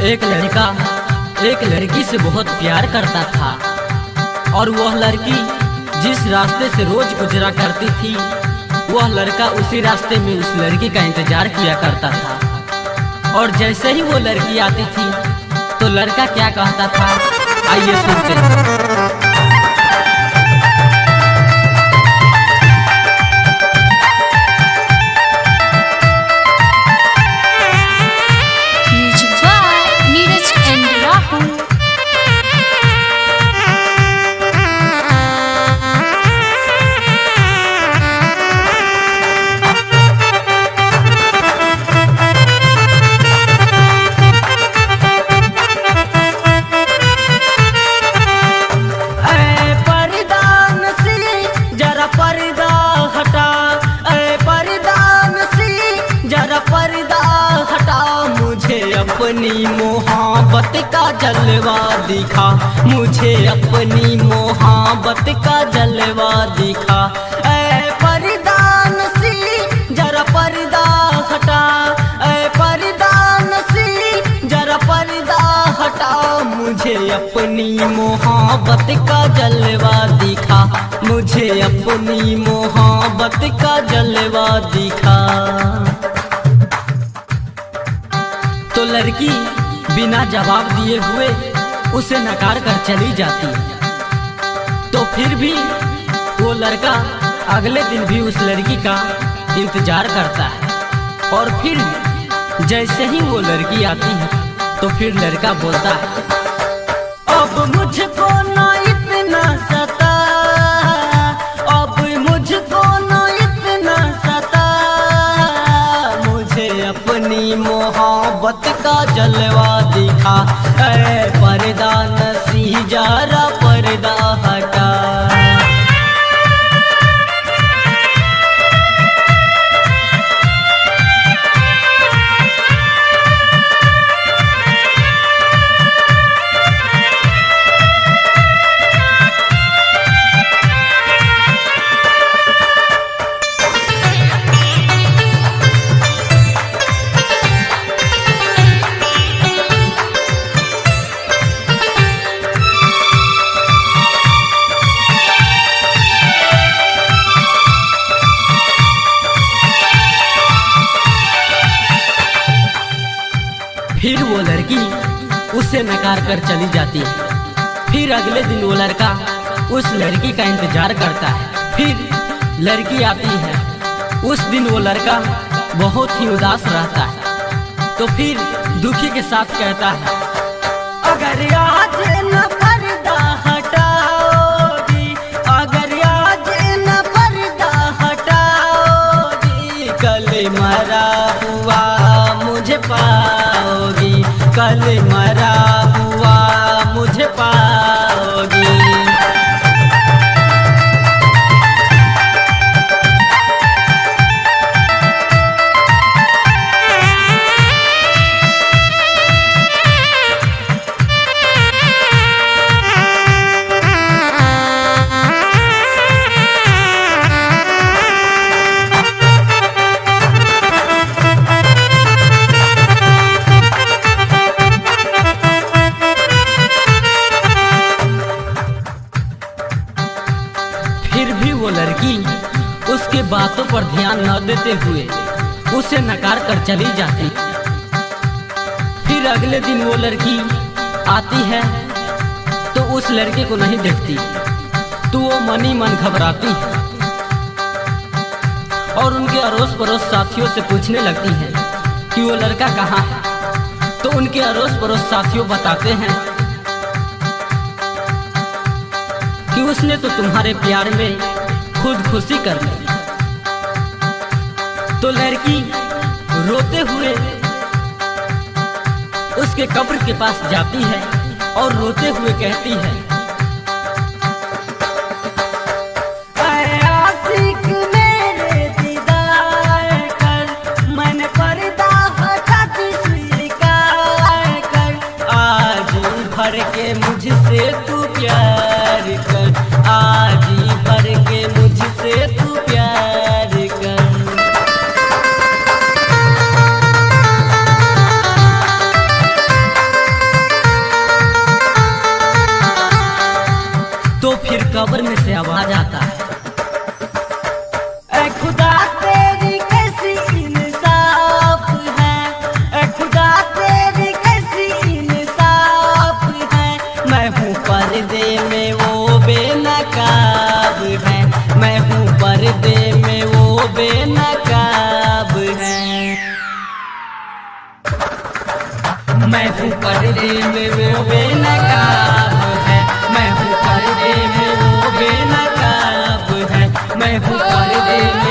एक लड़का एक लड़की से बहुत प्यार करता था और वह लड़की जिस रास्ते से रोज गुजरा करती थी वह लड़का उसी रास्ते में उस लड़की का इंतजार किया करता था। और जैसे ही वो लड़की आती थी तो लड़का क्या कहता था, आइए सुनते हैं। अपनी मोहब्बत का जलवा दिखा, मुझे अपनी मोहब्बत का जलवा दिखा। ऐ पर्दा नसी जरा पर्दा हटा, ऐ पर्दा नसी जरा पर्दा हटा, मुझे अपनी मोहब्बत का जलवा दिखा, मुझे अपनी मोहब्बत का जलवा दिखा। तो लड़की बिना जवाब दिए हुए उसे नकार कर चली जाती। तो फिर भी वो लड़का अगले दिन भी उस लड़की का इंतजार करता है और फिर जैसे ही वो लड़की आती है तो फिर लड़का बोलता है, अब मुझको ना इतना सता, अब मुझको ना इतना सता, मुझे अपनी मोहब्बत का जलवा दिखा। ऐ पर्दा नसी जरा पर्दा हटा। फिर वो लड़की उसे नकार कर चली जाती है। फिर अगले दिन वो लड़का उस लड़की का इंतजार करता है। फिर लड़की आती है। उस दिन वो लड़का बहुत ही उदास रहता है। तो फिर दुखी के साथ कहता है, अगर आज न पर्दा हटाओगी, अगर आज न पर्दा हटाओगी, कल मरा हुआ मुझे पाओगी, कल मरा हुआ मुझे पाओगी। फिर भी वो लड़की उसके बातों पर ध्यान न देते हुए उसे नकार कर चली जाती। फिर अगले दिन वो लड़की आती है तो उस लड़के को नहीं देखती। तो वो मन ही मन घबराती है और उनके अड़ोस पड़ोस साथियों से पूछने लगती है कि वो लड़का कहाँ है। तो उनके अड़ोस पड़ोस साथियों बताते हैं कि उसने तो तुम्हारे प्यार में खुदकुशी कर ली। तो लड़की रोते हुए उसके कब्र के पास जाती है और रोते हुए कहती है, ऐ आशिक मेरे दीदार कर, मैंने पर्दा हटा दी स्वीकार कर, आज भर के मुझसे तू प्यार कर, आज भर के मुझसे तू प्यार कर। कब्र में से आवाज आता है, ऐ खुदा तेरी कैसी इंसाफ है, ऐ खुदा तेरी कैसी इंसाफ है। मैं हूँ पर्दे में वो बेनकाब है, मैं हूँ पर्दे में वो बेनकाब है। मैं हूँ पर्दे में वो बेनकाब है, मैं हूँ पर्दे में वो बेनकाब है, मैं हूँ पर्दे में